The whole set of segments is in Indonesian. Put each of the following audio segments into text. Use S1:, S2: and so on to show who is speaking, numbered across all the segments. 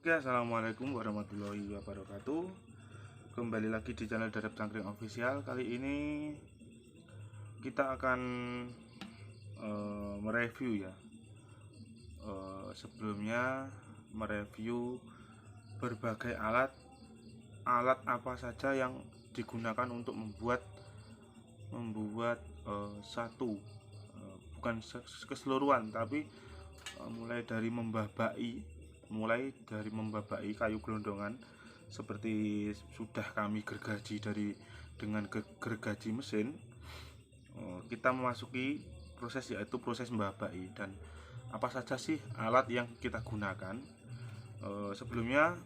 S1: Oke, assalamualaikum warahmatullahi wabarakatuh. Kembali lagi di channel Dadap Cangkring Official. Kali ini kita akan mereview ya. Sebelumnya mereview berbagai alat apa saja yang digunakan untuk membuat satu, bukan keseluruhan, tapi mulai dari membabai kayu gelondongan seperti sudah kami gergaji dengan gergaji mesin. Kita memasuki proses, yaitu proses membabai. Dan apa saja sih alat yang kita gunakan? Sebelumnya,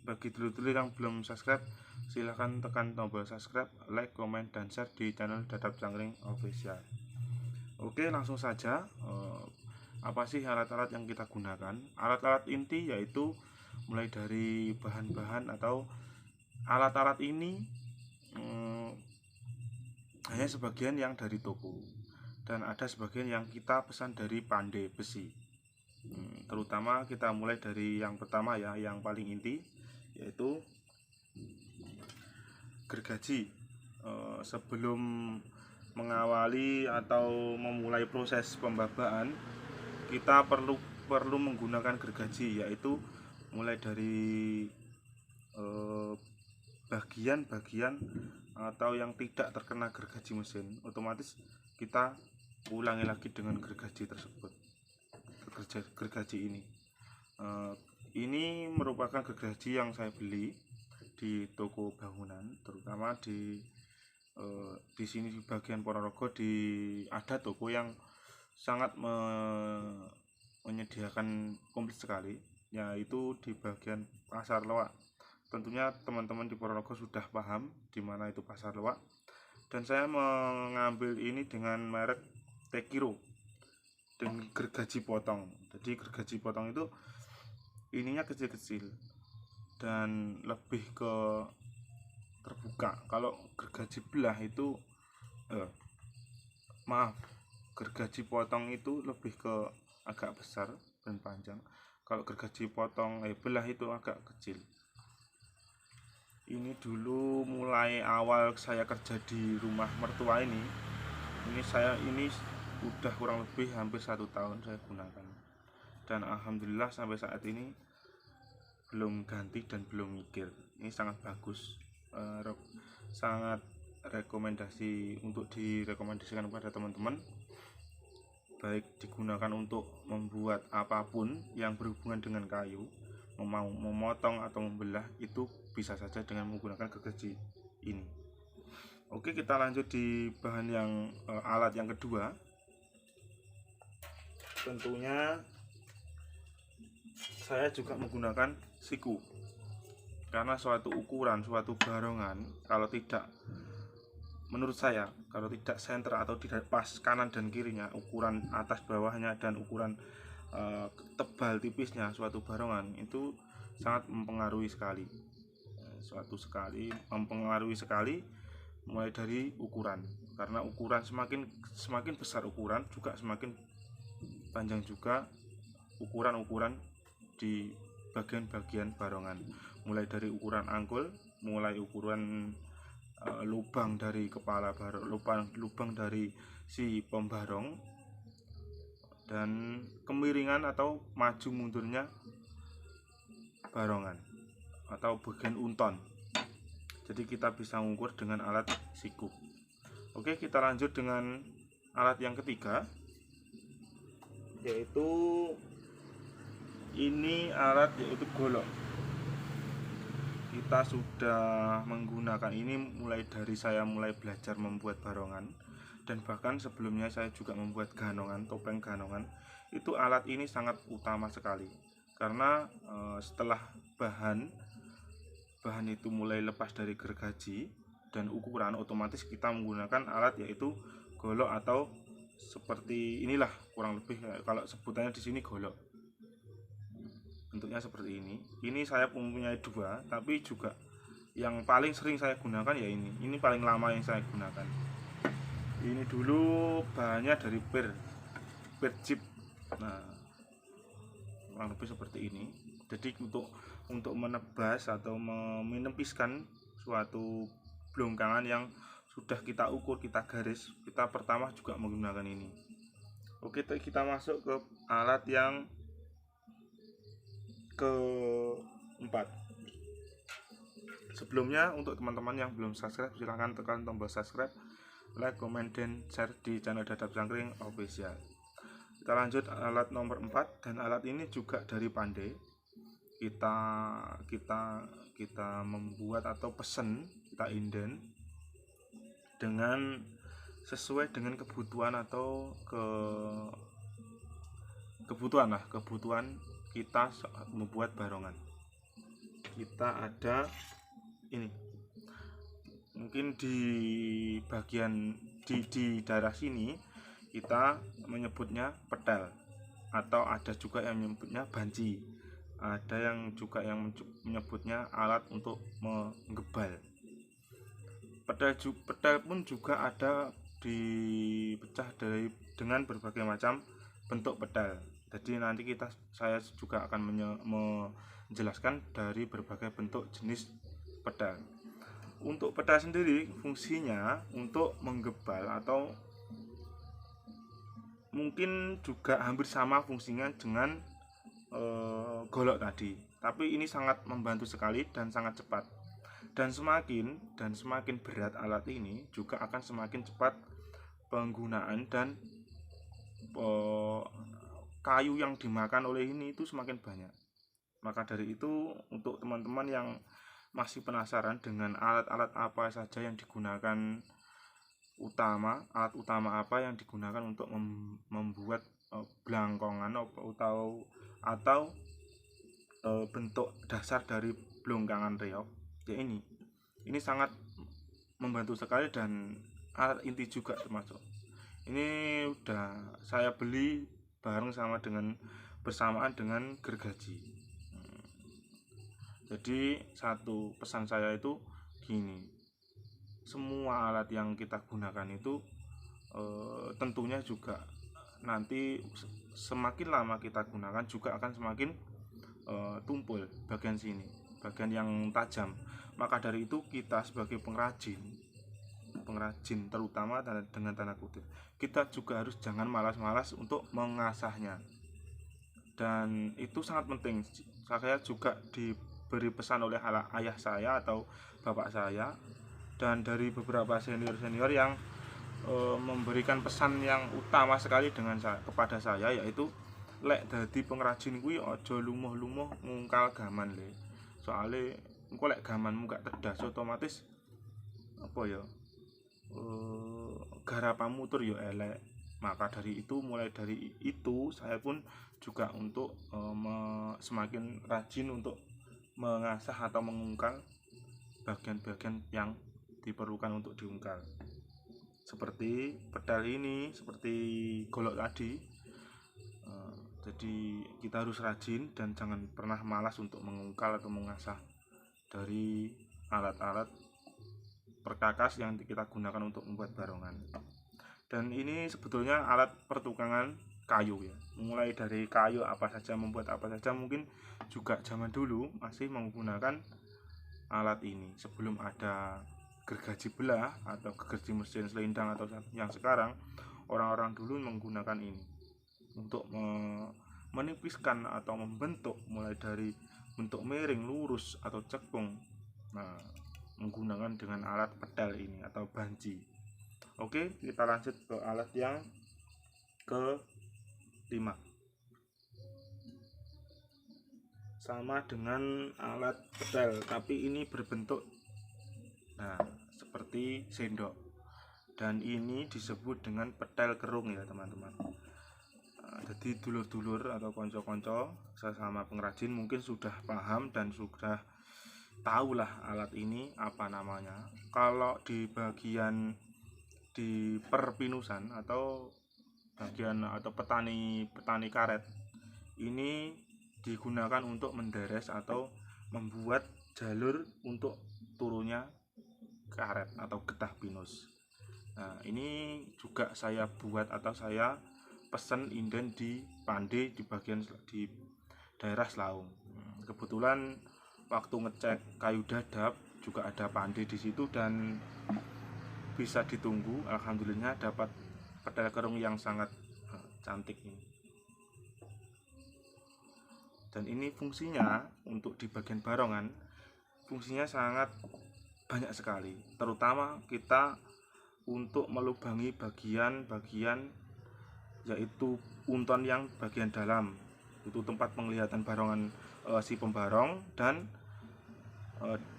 S1: bagi dulur-dulur yang belum subscribe, silahkan tekan tombol subscribe, like, komen, dan share di channel Dadap Cangkring Official. Oke, langsung saja. Apa sih alat-alat yang kita gunakan? Alat-alat inti yaitu mulai dari bahan-bahan atau alat-alat ini hanya sebagian yang dari toko, dan ada sebagian yang kita pesan dari pandai besi. Terutama kita mulai dari yang pertama ya, yang paling inti, yaitu gergaji. Sebelum mengawali atau memulai proses pembabaan, kita perlu menggunakan gergaji, yaitu mulai dari bagian-bagian atau yang tidak terkena gergaji mesin, otomatis kita ulangi lagi dengan gergaji tersebut. Gergaji ini merupakan gergaji yang saya beli di toko bangunan, terutama di sini di bagian Ponorogo. Ada toko yang sangat menyediakan komplit sekali, yaitu di bagian Pasar Loak. Tentunya teman-teman di Ponorogo sudah paham di mana itu Pasar Loak, dan saya mengambil ini dengan merek Tekiro dan gergaji potong. Jadi gergaji potong itu ininya kecil-kecil dan lebih ke terbuka. Kalau gergaji belah itu gergaji potong itu lebih ke agak besar dan panjang. Kalau gergaji potong belah itu agak kecil. Ini dulu mulai awal saya kerja di rumah mertua ini udah kurang lebih hampir 1 tahun saya gunakan, dan alhamdulillah sampai saat ini belum ganti dan belum mikir. Ini sangat bagus, sangat rekomendasi untuk direkomendasikan kepada teman-teman, baik digunakan untuk membuat apapun yang berhubungan dengan kayu, mau memotong atau membelah, itu bisa saja dengan menggunakan gergaji ini. Oke, kita lanjut di bahan yang alat yang kedua. Tentunya saya juga menggunakan siku, karena suatu ukuran, suatu barongan, menurut saya kalau tidak senter atau tidak pas kanan dan kirinya, ukuran atas bawahnya dan ukuran tebal tipisnya suatu barongan, itu sangat mempengaruhi sekali. Mempengaruhi sekali, mulai dari ukuran, karena ukuran semakin besar ukuran juga semakin panjang juga ukuran di bagian-bagian barongan, mulai dari ukuran angkul, mulai ukuran lubang dari kepala barong, lubang dari si pembarong, dan kemiringan atau maju mundurnya barongan atau bagian unton. Jadi kita bisa mengukur dengan alat siku. Oke, kita lanjut dengan alat yang ketiga, yaitu golok. Kita sudah menggunakan ini mulai dari saya belajar membuat barongan, dan bahkan sebelumnya saya juga membuat ganongan, topeng ganongan. Itu alat ini sangat utama sekali, karena setelah bahan itu mulai lepas dari gergaji dan ukuran, otomatis kita menggunakan alat, yaitu golok, atau seperti inilah kurang lebih, kalau sebutannya di sini golok. Bentuknya seperti ini. Ini saya mempunyai dua, tapi juga yang paling sering saya gunakan ya ini. Ini paling lama yang saya gunakan. Ini dulu bahannya dari per jeep. Nah, kurang lebih seperti ini. Jadi untuk menebas atau menepiskan suatu blongkangan yang sudah kita ukur, kita garis, kita pertama juga menggunakan ini. Oke, kita masuk ke alat yang keempat. Sebelumnya, untuk teman-teman yang belum subscribe, silahkan tekan tombol subscribe, like, comment, dan share di channel Dadap Jangkring Official. Kita lanjut alat nomor 4, dan alat ini juga dari Pandai. Kita membuat atau pesen, kita inden dengan sesuai dengan kebutuhan atau kebutuhan kita membuat barongan. Kita ada ini, mungkin di bagian di daerah sini kita menyebutnya petel, atau ada juga yang menyebutnya banci, ada yang juga yang menyebutnya alat untuk menggebal. Petel pun juga ada dipecah dengan berbagai macam bentuk petel. Jadi nanti saya juga akan menjelaskan dari berbagai bentuk jenis petel. Untuk petel sendiri fungsinya untuk menggebal, atau mungkin juga hampir sama fungsinya dengan golok tadi, tapi ini sangat membantu sekali dan sangat cepat. Dan semakin berat alat ini juga akan semakin cepat penggunaan, dan kayu yang dimakan oleh ini itu semakin banyak. Maka dari itu, untuk teman-teman yang masih penasaran dengan alat-alat apa saja yang digunakan, alat utama apa yang digunakan untuk membuat blangkongan atau bentuk dasar dari blongkangan reog, ya ini sangat membantu sekali, dan alat inti juga termasuk. Ini udah saya beli bersamaan dengan gergaji. Jadi satu pesan saya itu gini, semua alat yang kita gunakan itu tentunya juga nanti semakin lama kita gunakan juga akan semakin tumpul bagian sini, bagian yang tajam. Maka dari itu kita sebagai pengrajin terutama dengan tanda kutip, kita juga harus jangan malas-malas untuk mengasahnya, dan itu sangat penting. Saya juga diberi pesan oleh ayah saya atau bapak saya, dan dari beberapa senior yang memberikan pesan yang utama sekali kepada saya, yaitu lek dadi pengrajin kuwi aja lumuh-lumuh ngungkal gaman le. Soale engko lek gamanmu gak tedas, otomatis garapanmu tur yo elek. Maka mulai dari itu saya pun juga untuk semakin rajin untuk mengasah atau mengungkal bagian-bagian yang diperlukan untuk diungkal. Seperti pedal ini, seperti golok tadi. Jadi kita harus rajin dan jangan pernah malas untuk mengungkal atau mengasah dari alat-alat perkakas yang kita gunakan untuk membuat barongan. Dan ini sebetulnya alat pertukangan kayu ya, mulai dari kayu apa saja, membuat apa saja. Mungkin juga zaman dulu masih menggunakan alat ini sebelum ada gergaji belah atau gergaji mesin selendang, atau yang sekarang orang-orang dulu menggunakan ini untuk menipiskan atau membentuk, mulai dari bentuk miring, lurus, atau cekung. Nah, menggunakan dengan alat pedal ini atau banci. Oke, kita lanjut ke alat yang ke-5. Sama dengan alat pedal, tapi ini berbentuk seperti sendok, dan ini disebut dengan pedal kerung ya teman-teman. Jadi dulur-dulur atau konco-konco sesama pengrajin mungkin sudah paham dan sudah tahulah alat ini apa namanya. Kalau di bagian di perpinusan atau bagian atau petani karet, ini digunakan untuk menderes atau membuat jalur untuk turunnya karet atau getah pinus. Nah, ini juga saya buat atau saya pesen inden di Pandai, di bagian daerah Slaung. Kebetulan waktu ngecek kayu dadap juga ada pandai di situ dan bisa ditunggu. Alhamdulillah dapat pedal kerung yang sangat cantik ini. Dan ini fungsinya untuk di bagian barongan, fungsinya sangat banyak sekali, terutama kita untuk melubangi bagian-bagian yaitu unton yang bagian dalam, itu tempat penglihatan barongan si pembarong, dan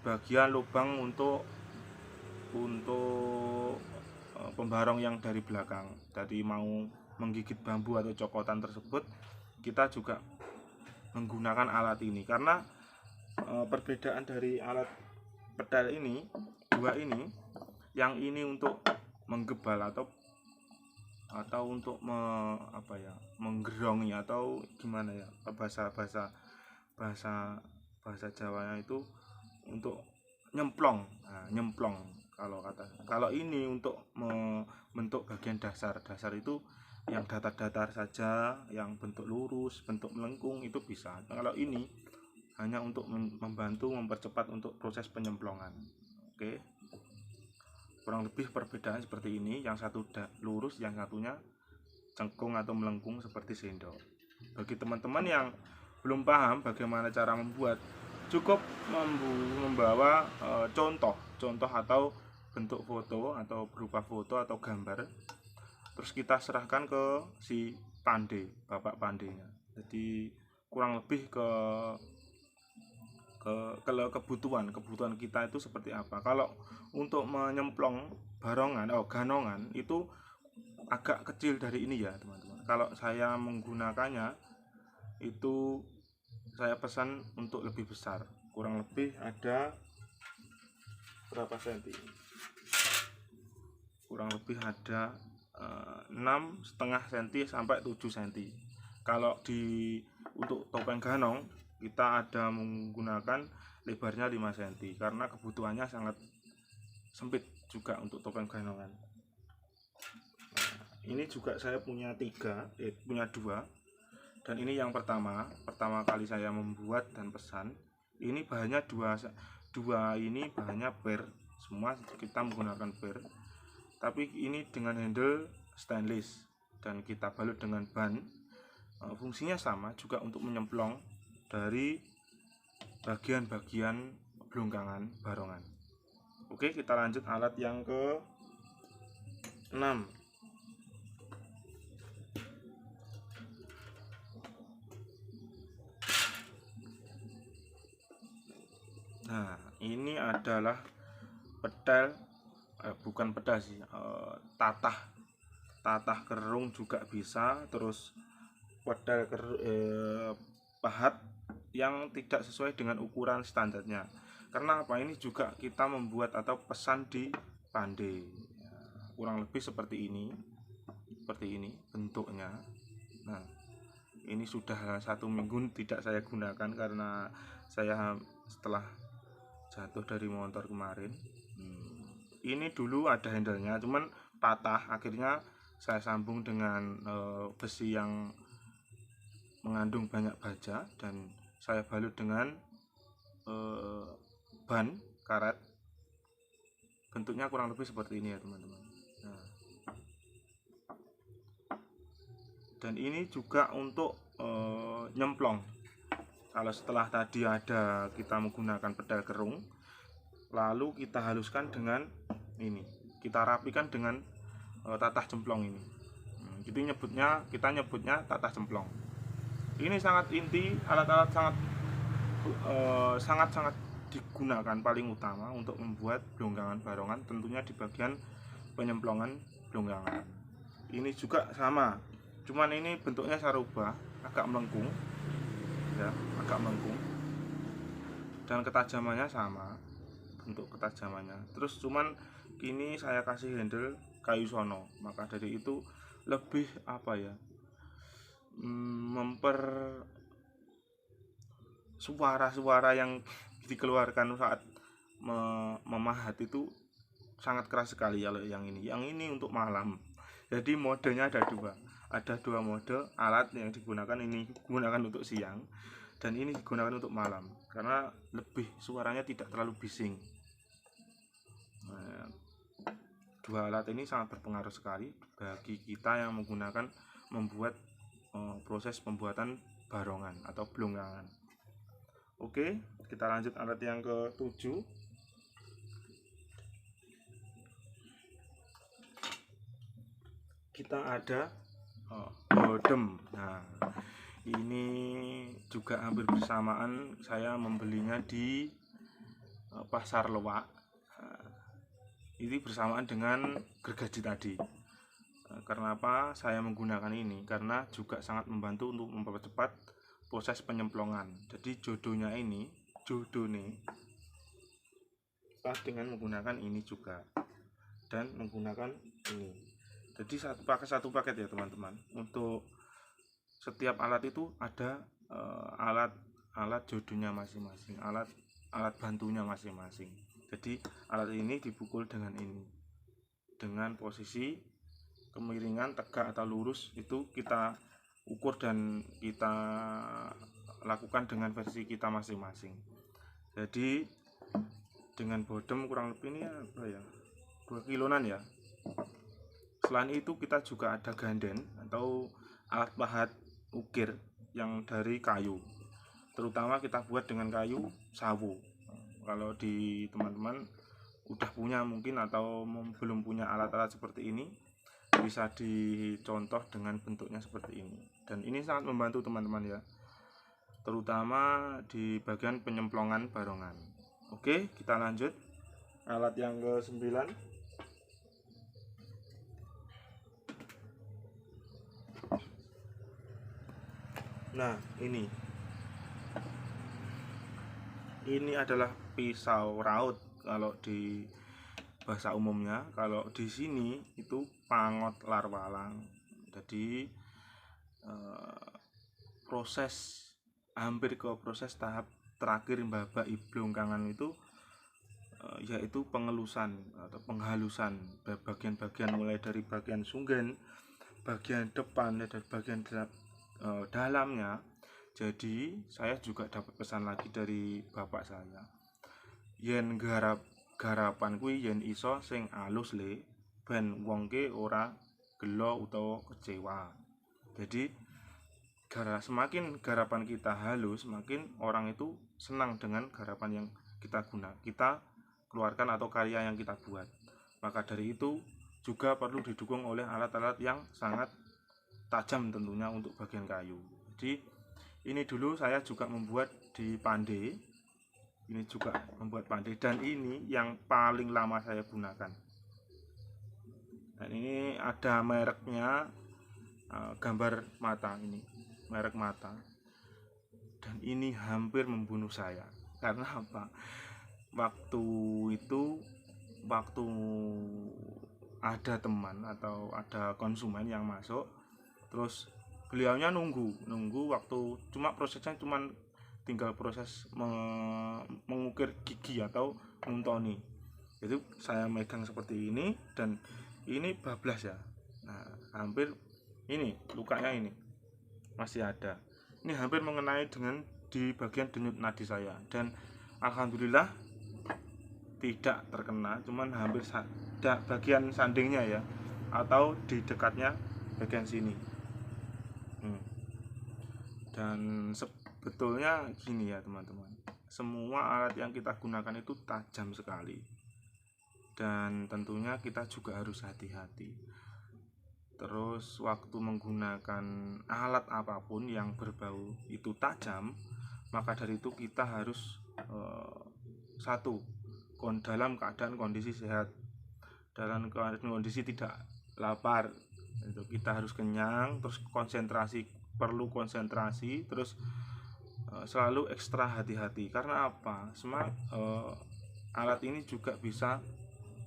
S1: bagian lubang untuk pembarong yang dari belakang. Jadi mau menggigit bambu atau cokotan tersebut, kita juga menggunakan alat ini, karena perbedaan dari alat pedal ini, dua ini, yang ini untuk menggebal atau untuk menggerongi atau gimana ya, bahasa Jawanya itu untuk nyemplong. Nyemplong kalau ini untuk membentuk bagian dasar itu yang datar-datar saja, yang bentuk lurus, bentuk melengkung itu bisa. Kalau ini hanya untuk membantu mempercepat untuk proses penyemplongan. Oke, kurang lebih perbedaan seperti ini, yang satu lurus, yang satunya cengkung atau melengkung seperti sendok. Bagi teman-teman yang belum paham bagaimana cara membuat, cukup membawa contoh atau bentuk foto atau berupa foto atau gambar, terus kita serahkan ke si pandai, bapak pandainya. Jadi kurang lebih ke kebutuhan kita itu seperti apa. Kalau untuk menyemplong ganongan itu agak kecil dari ini ya teman-teman. Kalau saya menggunakannya itu saya pesan untuk lebih besar, kurang lebih ada berapa senti, kurang lebih ada 6,5 cm sampai 7 cm. Kalau untuk topeng ganong kita ada menggunakan lebarnya 5 cm karena kebutuhannya sangat sempit juga untuk topeng ganongan. Ini juga saya punya dua, dan ini yang pertama kali saya membuat dan pesan. Ini bahannya dua ini bahannya per, semua kita menggunakan per, tapi ini dengan handle stainless dan kita balut dengan ban. Fungsinya sama juga untuk menyemplong dari bagian-bagian belonggangan barongan. Oke, kita lanjut alat yang ke 6. Nah, ini adalah pedal, bukan pedal sih, tatah kerung juga bisa, terus pedal pahat yang tidak sesuai dengan ukuran standarnya. Karena apa? Ini juga kita membuat atau pesan di pandai. Kurang lebih seperti ini bentuknya. Nah, ini sudah 1 minggu tidak saya gunakan karena saya setelah jatuh dari motor kemarin. Ini dulu ada handlenya, cuman patah. Akhirnya saya sambung dengan besi yang mengandung banyak baja dan saya balut dengan ban karet. Bentuknya kurang lebih seperti ini ya teman-teman. Nah, dan ini juga untuk nyemplong. Kalau setelah tadi kita menggunakan pedal kerung, lalu kita haluskan dengan ini, kita rapikan dengan tatah jemplong ini. Jadi kita nyebutnya tatah jemplong. Ini sangat inti, alat-alat sangat digunakan paling utama untuk membuat belonggangan barongan, tentunya di bagian penyemplongan belonggangan. Ini juga sama, cuman ini bentuknya saya rubah agak melengkung ya, dan ketajamannya sama, bentuk ketajamannya. Terus cuman kini saya kasih handle kayu sono, maka dari itu lebih suara yang dikeluarkan saat memahat itu sangat keras sekali. Kalau yang ini untuk malam, jadi modenya ada dua mode alat yang digunakan. Ini digunakan untuk siang, dan ini digunakan untuk malam karena lebih suaranya tidak terlalu bising. Nah, dua alat ini sangat berpengaruh sekali bagi kita yang menggunakan membuat proses pembuatan barongan atau blonggangan. Oke, kita lanjut alat yang ke-7. Kita ada bodem. Nah, ini juga hampir bersamaan saya membelinya di pasar Lewak. Ini bersamaan dengan gergaji tadi. Karena apa saya menggunakan ini? Karena juga sangat membantu untuk mempercepat proses penyemplongan. Jadi jodohnya ini, pas dengan menggunakan ini juga dan menggunakan ini. Jadi satu paket ya teman-teman. Untuk setiap alat itu ada alat jodohnya masing-masing, alat bantunya masing-masing. Jadi alat ini dipukul dengan ini, dengan posisi kemiringan, tegak atau lurus itu kita ukur dan kita lakukan dengan versi kita masing-masing. Jadi dengan bodem kurang lebih ini apa ya, 2 kiloan ya. Selain itu kita juga ada ganden atau alat pahat ukir yang dari kayu, terutama kita buat dengan kayu sawo. Kalau di teman-teman udah punya mungkin atau belum punya alat-alat seperti ini, bisa dicontoh dengan bentuknya seperti ini. Dan ini sangat membantu teman-teman ya, terutama di bagian penyemplongan barongan. Oke, kita lanjut alat yang ke-9. Nah, ini adalah pisau raut kalau di bahasa umumnya. Kalau di sini itu pangot larwalang. Jadi hampir ke proses tahap terakhir babai blonggangan itu yaitu pengelusan atau penghalusan bagian-bagian mulai dari bagian sunggen, bagian depan dan bagian dalamnya. Jadi saya juga dapat pesan lagi dari bapak saya, yen garapan kuwi yen iso sing alus le, ben wongke ora gelo utawa kecewa. Jadi semakin garapan kita halus, semakin orang itu senang dengan garapan yang kita keluarkan atau karya yang kita buat. Maka dari itu juga perlu didukung oleh alat-alat yang sangat tajam tentunya untuk bagian kayu. Jadi ini dulu saya juga membuat di pandai. Ini juga membuat pandai dan ini yang paling lama saya gunakan. Dan ini ada mereknya, gambar mata ini, merek mata. Dan ini hampir membunuh saya. Karena apa? Waktu ada teman atau ada konsumen yang masuk, terus beliaunya nunggu waktu, prosesnya tinggal proses mengukir gigi atau nguntoni. Jadi saya megang seperti ini dan ini bablas ya. Nah, hampir ini lukanya ini masih ada. Ini hampir mengenai dengan di bagian denyut nadi saya dan alhamdulillah tidak terkena, cuman hampir bagian sandingnya ya atau di dekatnya bagian sini. Dan sebetulnya gini ya teman-teman, semua alat yang kita gunakan itu tajam sekali dan tentunya kita juga harus hati-hati. Terus waktu menggunakan alat apapun yang berbau itu tajam, maka dari itu kita harus dalam keadaan kondisi sehat, dalam kondisi tidak lapar. Kita harus kenyang, terus perlu konsentrasi, terus selalu ekstra hati-hati. Karena apa? Alat ini juga bisa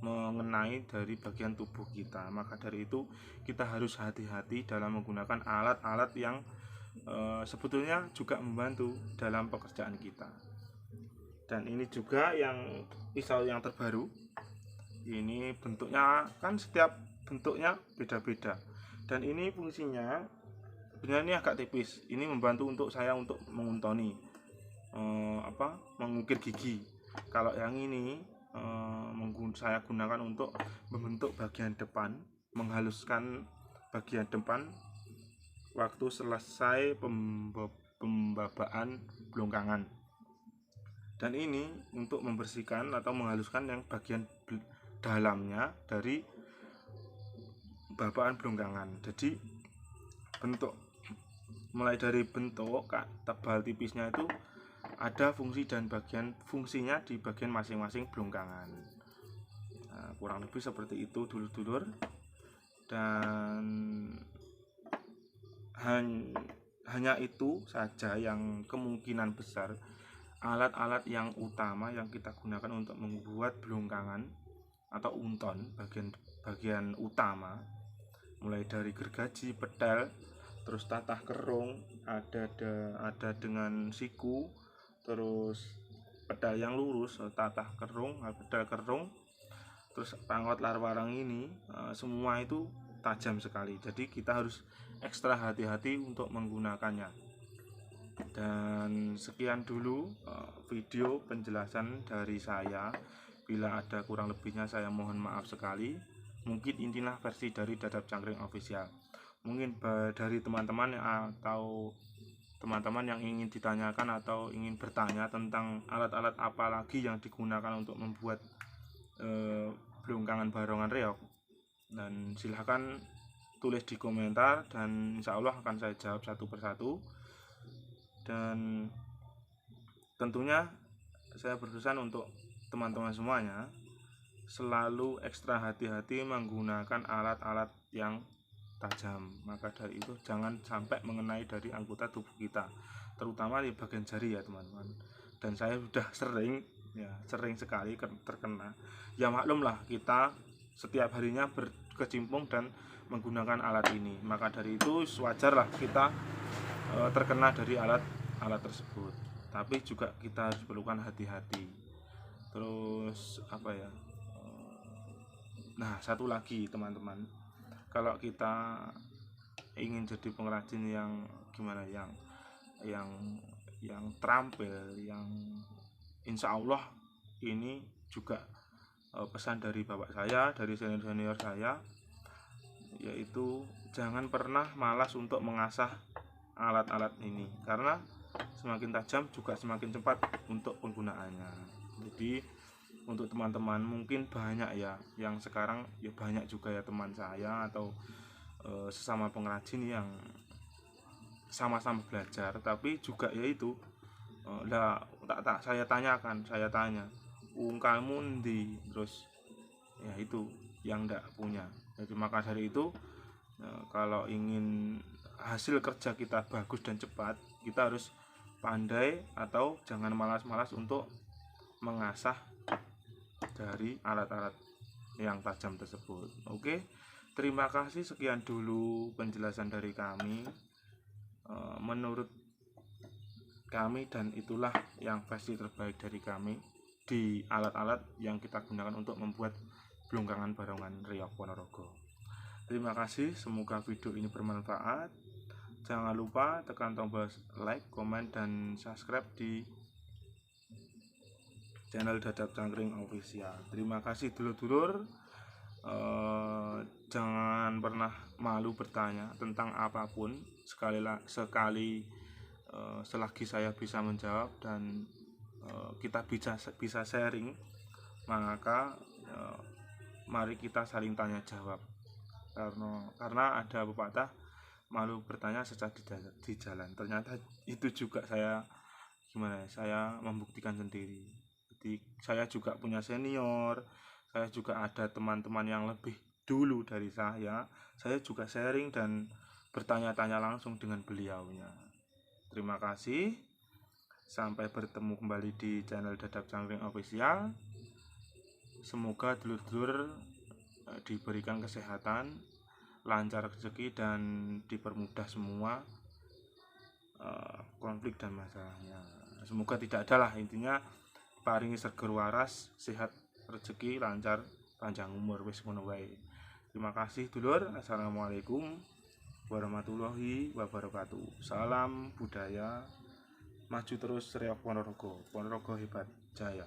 S1: mengenai dari bagian tubuh kita. Maka dari itu kita harus hati-hati dalam menggunakan alat-alat yang sebetulnya juga membantu dalam pekerjaan kita. Dan ini juga yang pisau yang terbaru. Ini bentuknya kan setiap bentuknya beda-beda. Dan ini fungsinya sebenarnya ini agak tipis. Ini membantu untuk saya untuk menguntoni mengukir gigi. Kalau yang ini saya gunakan untuk membentuk bagian depan, menghaluskan bagian depan waktu selesai pembabaan belongkangan. Dan ini untuk membersihkan atau menghaluskan yang bagian dalamnya dari babaan belongkangan. Jadi mulai dari bentuk tebal tipisnya itu ada fungsi dan fungsinya di bagian masing-masing belongkangan. Nah, kurang lebih seperti itu dulur-dulur. Dan hanya itu saja yang kemungkinan besar alat-alat yang utama yang kita gunakan untuk membuat belongkangan atau unton bagian utama, mulai dari gergaji, pedal, terus tatah kerung, ada dengan siku, terus pedal yang lurus, tatah kerung, pedal kerung, terus panggot larwarang ini, semua itu tajam sekali. Jadi kita harus ekstra hati-hati untuk menggunakannya. Dan sekian dulu video penjelasan dari saya. Bila ada kurang lebihnya saya mohon maaf sekali. Mungkin inilah versi dari Dadap Cangkring Official. Mungkin dari teman-teman atau teman-teman yang ingin ditanyakan atau ingin bertanya tentang alat-alat apa lagi yang digunakan untuk membuat belongkangan barongan reog, dan silahkan tulis di komentar dan insya Allah akan saya jawab satu persatu. Dan tentunya saya berpesan untuk teman-teman semuanya selalu ekstra hati-hati menggunakan alat-alat yang tajam. Maka dari itu jangan sampai mengenai dari anggota tubuh kita, terutama di bagian jari ya teman-teman. Dan saya sudah sering sekali terkena. Ya maklumlah, kita setiap harinya berkecimpung dan menggunakan alat ini. Maka dari itu wajarlah kita terkena dari alat tersebut. Tapi juga kita harus perlukan hati-hati. Terus nah satu lagi teman-teman, kalau kita ingin jadi pengrajin yang gimana, yang terampil, yang insya Allah ini juga pesan dari bapak saya, dari senior saya, yaitu jangan pernah malas untuk mengasah alat-alat ini, karena semakin tajam juga semakin cepat untuk penggunaannya. Jadi untuk teman-teman mungkin banyak ya yang sekarang ya banyak juga ya teman saya atau sesama pengrajin yang sama-sama belajar, tapi juga yaitu saya tanya ungkalmu ndi, terus ya itu yang ndak punya. Jadi maka dari itu kalau ingin hasil kerja kita bagus dan cepat, kita harus pandai atau jangan malas-malas untuk mengasah dari alat-alat yang tajam tersebut. Oke, terima kasih. Sekian dulu penjelasan dari kami. Menurut kami, dan itulah yang versi terbaik dari kami di alat-alat yang kita gunakan untuk membuat belongkangan barongan reog Ponorogo. Terima kasih, semoga video ini bermanfaat. Jangan lupa tekan tombol like, komen, dan subscribe di channel Dadap Cangkring Official. Terima kasih dulur-dulur. Jangan pernah malu bertanya tentang apapun, selagi saya bisa menjawab dan kita bisa sharing, maka mari kita saling tanya jawab. Karena ada pepatah, malu bertanya sesat di jalan. Ternyata itu juga saya membuktikan sendiri. Jadi saya juga punya senior, saya juga ada teman-teman yang lebih dulu dari saya juga sharing dan bertanya-tanya langsung dengan beliaunya. Terima kasih, sampai bertemu kembali di channel Dadap Cangkring Official. Semoga dulur-dulur diberikan kesehatan, lancar rezeki, dan dipermudah semua konflik dan masalahnya. Semoga tidak ada lah, intinya paringi seger waras, sehat, rezeki, lancar, panjang umur, wis ngono wae. Terima kasih dulur. Assalamualaikum warahmatullahi wabarakatuh. Salam budaya, maju terus Reok Ponorogo. Ponorogo hebat jaya.